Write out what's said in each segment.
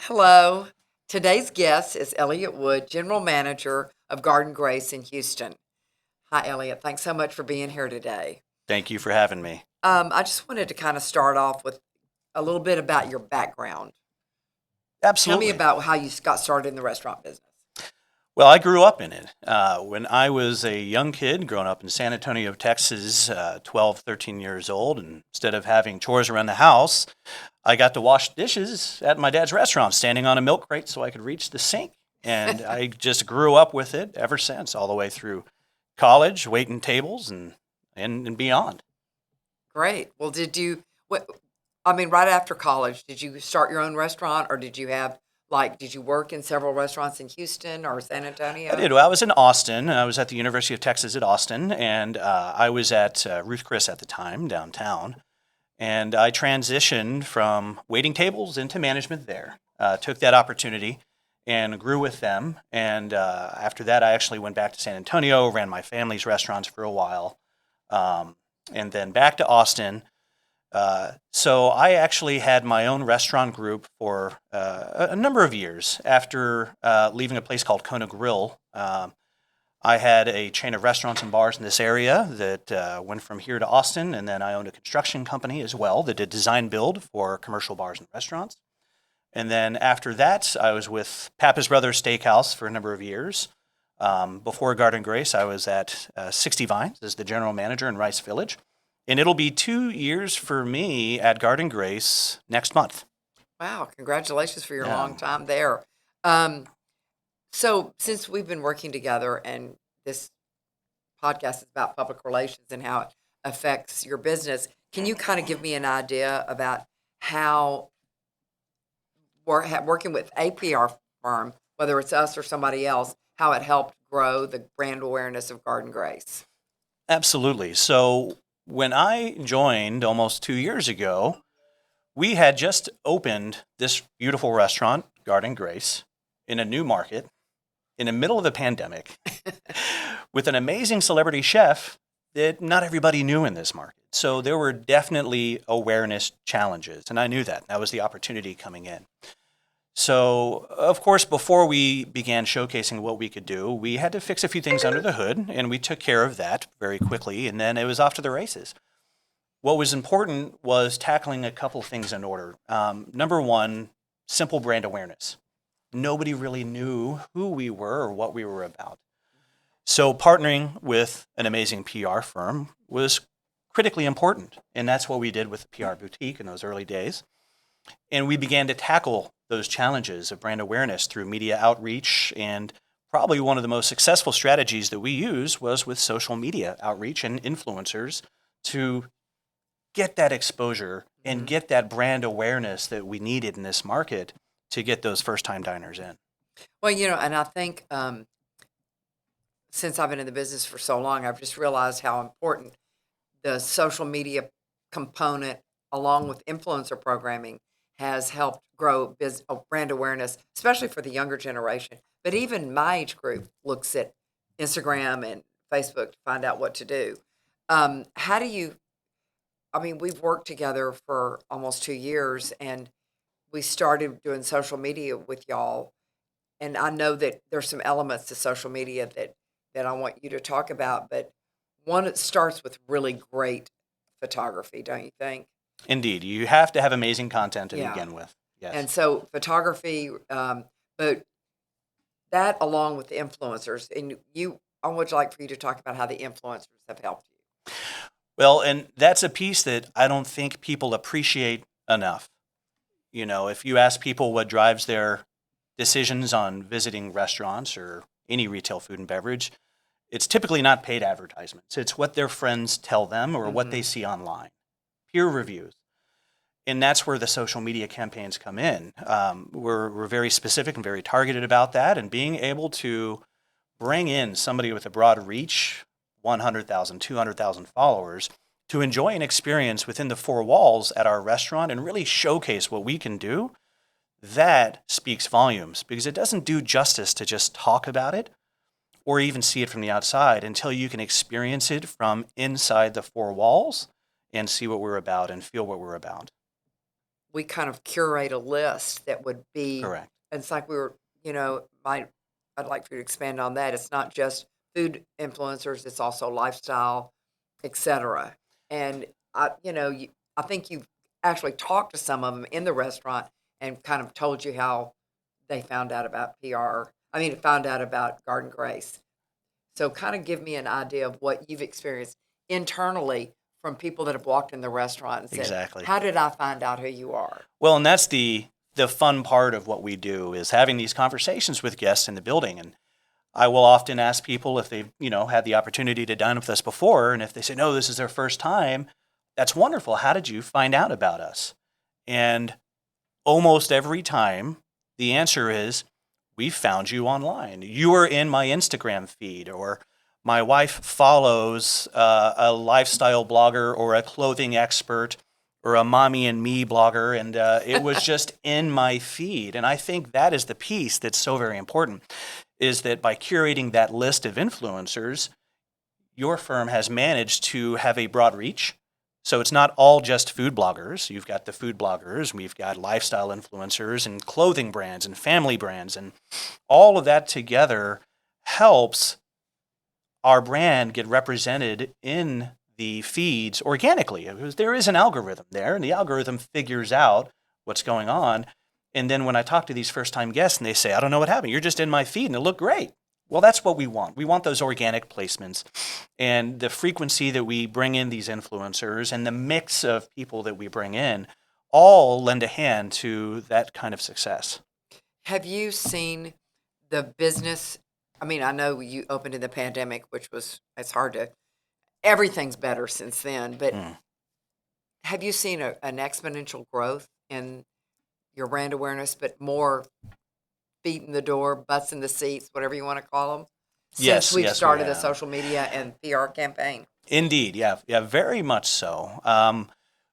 Hello. Today's guest is Elliot Wood, General Manager of Garden Grace in Houston. Hi, Elliot. Thanks so much for being here today. Thank you for having me. I just wanted to kind of start off with a little bit about your background. Tell me Absolutely. about how you got started in the restaurant business. Well, I grew up in it. When I was a young kid growing up in San Antonio, Texas, 12, 13 years old, and instead of having chores around the house, I got to wash dishes at my dad's restaurant, standing on a milk crate so I could reach the sink. And I just grew up with it ever since, all the way through college, waiting tables, and beyond. Great. Well, right after college, did you start your own restaurant or did you work in several restaurants in Houston or San I Antonio? did. Well, I was in Austin. I was at the University of Texas at Austin, and I was at Ruth Chris at the time, downtown. And I transitioned from waiting tables into management there. Took that opportunity and grew with them. And after that, I actually went back to San Antonio, ran my family's restaurants for a while, um, and then back to Austin. So I actually had my own restaurant group for a number of years after leaving a place called Kona Grill. I had a chain of restaurants and bars in this area that went from here to Austin, and then I owned a construction company as well that did design build for commercial bars and restaurants. And then after that, I was with Pappas Brothers Steakhouse for a number of years. Before Garden Grace, I was at 60 Vines as the general manager in Rice Village. And it'll be 2 years for me at Garden Grace next month. Wow, congratulations for your Yeah. long time there. Um, so, since we've been working together and this podcast is about public relations and how it affects your business, can you kind of give me an idea about how working with a PR firm, whether it's us or somebody else, how it helped grow the brand awareness of Garden Grace? Absolutely. So when I joined almost 2 years ago, we had just opened this beautiful restaurant, Garden Grace, in a new market in the middle of the pandemic with an amazing celebrity chef that not everybody knew in this market. So there were definitely awareness challenges, and I knew that. That was the opportunity coming in. So, of course, before we began showcasing what we could do, we had to fix a few things under the hood, and we took care of that very quickly, and then it was off to the races. What was important was tackling a couple things in order. Number one, simple brand awareness. Nobody really knew who we were or what we were about. So partnering with an amazing PR firm was critically important. And that's what we did with the PR boutique in those early days. And we began to tackle those challenges of brand awareness through media outreach. And probably one of the most successful strategies that we used was with social media outreach and influencers to get that exposure and Mhm. get that brand awareness that we needed in this market to get those first time diners in. Well, and I think since I've been in the business for so long, I've just realized how important the social media component, along with influencer programming, has helped grow brand awareness, especially for the younger generation. But even my age group looks at Instagram and Facebook to find out what to do. How do you? I mean, we've worked together for almost 2 years, and we started doing social media with y'all. And I know that there's some elements to social media that I want you to talk about, but one, it starts with really great photography, don't you think? Indeed, you have to have amazing content to Yeah. begin with. And Yes. so photography, but that along with the influencers, and I would like for you to talk about how the influencers have helped you. Well, and that's a piece that I don't think people appreciate enough. You know, if you ask people what drives their decisions on visiting restaurants or any retail food and beverage, it's typically not paid advertisements. It's what their friends tell them or what they Hmm. see online, peer reviews. And that's where the social media campaigns come in. We're very specific and very targeted about that, and being able to bring in somebody with a broad reach, 100,000, 200,000 followers, to enjoy an experience within the four walls at our restaurant and really showcase what we can do, that speaks volumes because it doesn't do justice to just talk about it or even see it from the outside until you can experience it from inside the four walls and see what we're about and feel what we're about. we kind of curate a list that would be, Correct. it's like we were, I'd like for you to expand on that. It's not just food influencers, it's also lifestyle, etc. And I think you've actually talked to some of them in the restaurant and kind of told you how they found out about PR. I mean, found out about Garden Grace. So kind of give me an idea of what you've experienced internally from people that have walked in the restaurant and said, Exactly. "How did I find out who you are?" Well, and that's the fun part of what we do is having these conversations with guests in the building. And I will often ask people if they've, had the opportunity to dine with us before. And if they say, no, this is their first time, that's wonderful. How did you find out about us? And almost every time the answer is, we found you online. You were in my Instagram feed, or my wife follows a lifestyle blogger or a clothing expert or a mommy and me blogger, and it was just in my feed. And I think that is the piece that's so very important, is that by curating that list of influencers, your firm has managed to have a broad reach. So it's not all just food bloggers. You've got the food bloggers, we've got lifestyle influencers and clothing brands and family brands, and all of that together helps our brand get represented in the feeds organically. Because there is an algorithm there, and the algorithm figures out what's going on. And then when I talk to these first-time guests and they say, I don't know what happened, you're just in my feed and it looked great. Well, that's what we want. We want those organic placements, and the frequency that we bring in these influencers and the mix of people that we bring in all lend a hand to that kind of success. Have you seen the business? I mean, I know you opened in the pandemic, it's hard to, everything's better since then, but Mm. have you seen an exponential growth in your brand awareness, but more feet in the door, butts in the seats, whatever you want to call them, since we've Yes, we started the have. social media and PR campaign? Indeed, yeah, very much so.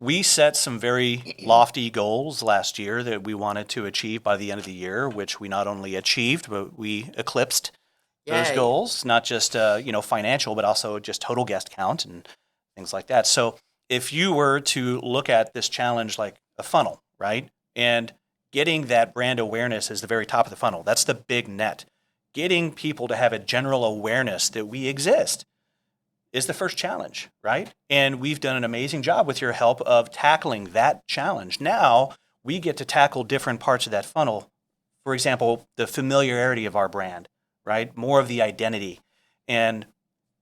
We set some very lofty goals last year that we wanted to achieve by the end of the year, which we not only achieved, but we eclipsed those Yay. goals, not just financial, but also just total guest count and things like that. So if you were to look at this challenge like a funnel, right, and getting that brand awareness is the very top of the funnel, that's the big net. Getting people to have a general awareness that we exist is the first challenge, right? And we've done an amazing job with your help of tackling that challenge. Now we get to tackle different parts of that funnel. For example, the familiarity of our brand, right? More of the identity and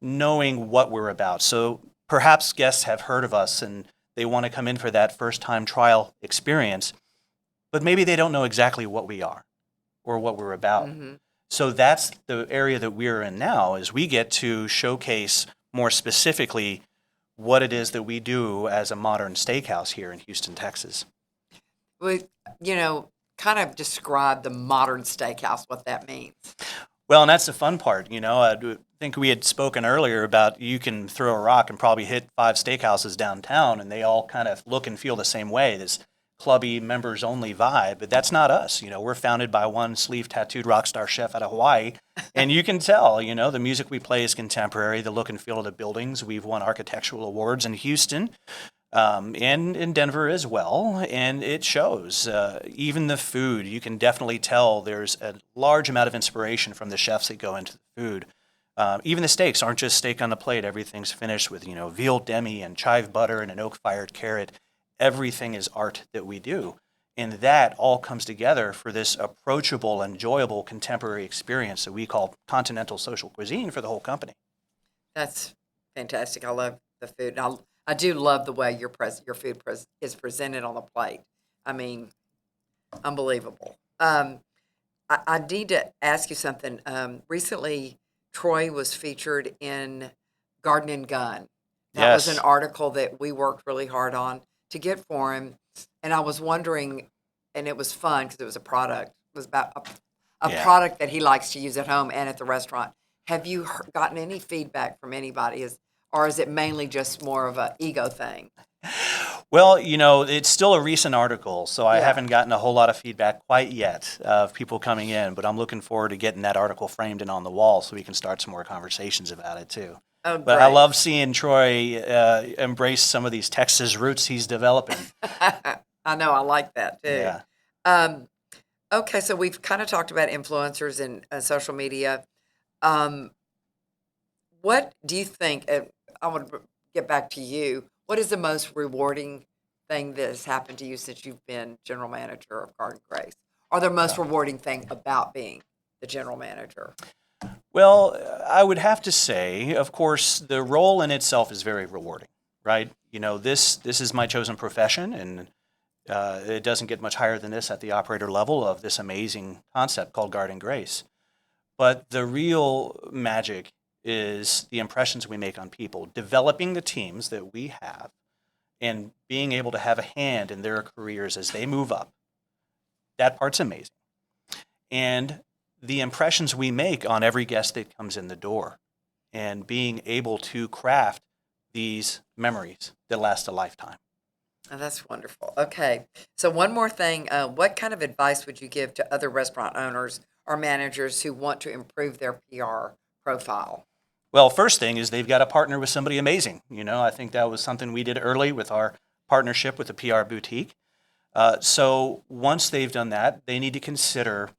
knowing what we're about. So perhaps guests have heard of us and they want to come in for that first time trial experience, but maybe they don't know exactly what we are or what we're about. Mm-hmm. So that's the area that we're in now, is we get to showcase more specifically what it is that we do as a modern steakhouse here in Houston, Texas. We, kind of describe the modern steakhouse, what that means. Well, and that's the fun part. I think we had spoken earlier about you can throw a rock and probably hit 5 steakhouses downtown, and they all kind of look and feel the same way, this clubby, members-only vibe. But that's not us. We're founded by one sleeve-tattooed rock star chef out of Hawaii, and you can tell, the music we play is contemporary, the look and feel of the buildings. We've won architectural awards in Houston, and in Denver as well, and it shows. Even the food, you can definitely tell there's a large amount of inspiration from the chefs that go into the food. Even the steaks aren't just steak on the plate. Everything's finished with, veal demi and chive butter and an oak-fired carrot. Everything is art that we do. And that all comes together for this approachable, enjoyable, contemporary experience that we call continental social cuisine for the whole company. That's fantastic. I love the food. I do love the way your food is presented on the plate. I mean, unbelievable. I need to ask you something. Recently, Troy was featured in Garden and Gun. That was an Yes. article that we worked really hard on to get for him. And I was wondering, and it was fun because it was a product. It was about a Yeah. product that he likes to use at home and at the restaurant. Have you gotten any feedback from anybody? Or is it mainly just more of an ego thing? Well, it's still a recent article, so I Yeah. haven't gotten a whole lot of feedback quite yet of people coming in, but I'm looking forward to getting that article framed and on the wall so we can start some more conversations about it too. Oh, But I great. love seeing Troy embrace some of these Texas roots he's developing. I know. I like that too. Yeah. Um, okay, so we've kind of talked about influencers and social media. Um, what do you think? I want to get back to you. What is the most rewarding thing that has happened to you since you've been general manager of Garden Grace? Or the most Yeah. rewarding thing about being the general manager? Well, I would have to say, of course, the role in itself is very rewarding, right? You know, this is my chosen profession, and it doesn't get much higher than this at the operator level of this amazing concept called Garden Grace. But the real magic is the impressions we make on people, developing the teams that we have, and being able to have a hand in their careers as they move up. That part's amazing. And the impressions we make on every guest that comes in the door, and being able to craft these memories that last a lifetime. Oh, that's wonderful. Okay. So, one more thing. What kind of advice would you give to other restaurant owners or managers who want to improve their PR profile? Well, first thing is they've got to partner with somebody amazing. You know, I think that was something we did early with our partnership with the PR boutique. So once they've done that, they need to consider,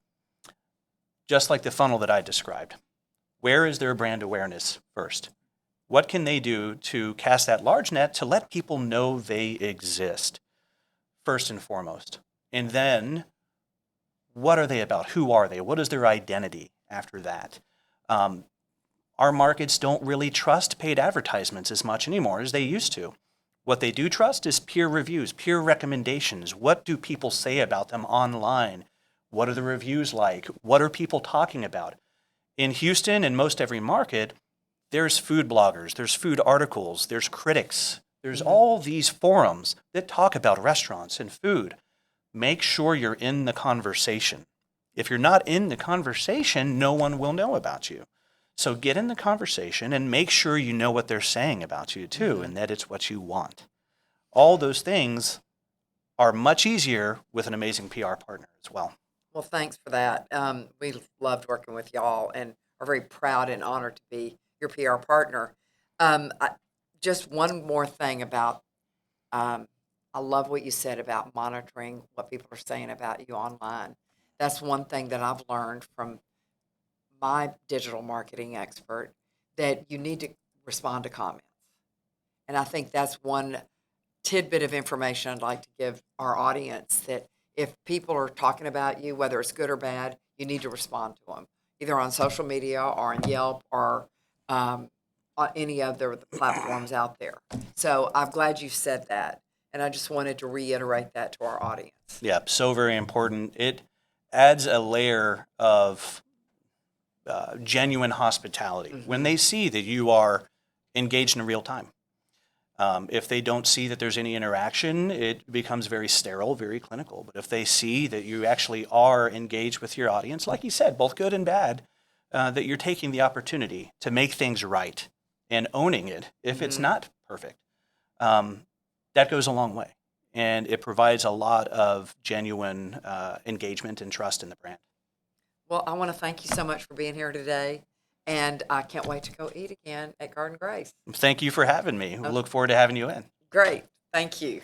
just like the funnel that I described, where is their brand awareness first? What can they do to cast that large net to let people know they exist, first and foremost? And then, what are they about? Who are they? What is their identity after that? Um, our markets don't really trust paid advertisements as much anymore as they used to. What they do trust is peer reviews, peer recommendations. What do people say about them online? What are the reviews like? What are people talking about? In Houston and most every market, there's food bloggers, there's food articles, there's critics, there's all these forums that talk about restaurants and food. Make sure you're in the conversation. If you're not in the conversation, no one will know about you. So get in the conversation and make sure you know what they're saying about you too, and that it's what you want. All those things are much easier with an amazing PR partner as well. Well, thanks for that. We loved working with y'all and are very proud and honored to be your PR partner. I, just one more thing about, um, I love what you said about monitoring what people are saying about you online. That's one thing that I've learned from my digital marketing expert, that you need to respond to comments. And I think that's one tidbit of information I'd like to give our audience, that if people are talking about you, whether it's good or bad, you need to respond to them, either on social media or on Yelp or on any other the platforms out there. So I'm glad you said that. And I just wanted to reiterate that to our audience. Yeah, so very important. It adds a layer of genuine hospitality when they see that you are engaged in real time. If they don't see that there's any interaction, it becomes very sterile, very clinical. But if they see that you actually are engaged with your audience, like you said, both good and bad, that you're taking the opportunity to make things right and owning it if it's not perfect, that goes a long way. And it provides a lot of genuine engagement and trust in the brand. Well, I want to thank you so much for being here today. And I can't wait to go eat again at Garden Grace. Thank you for having me. We look forward to having you in. Great. Thank you.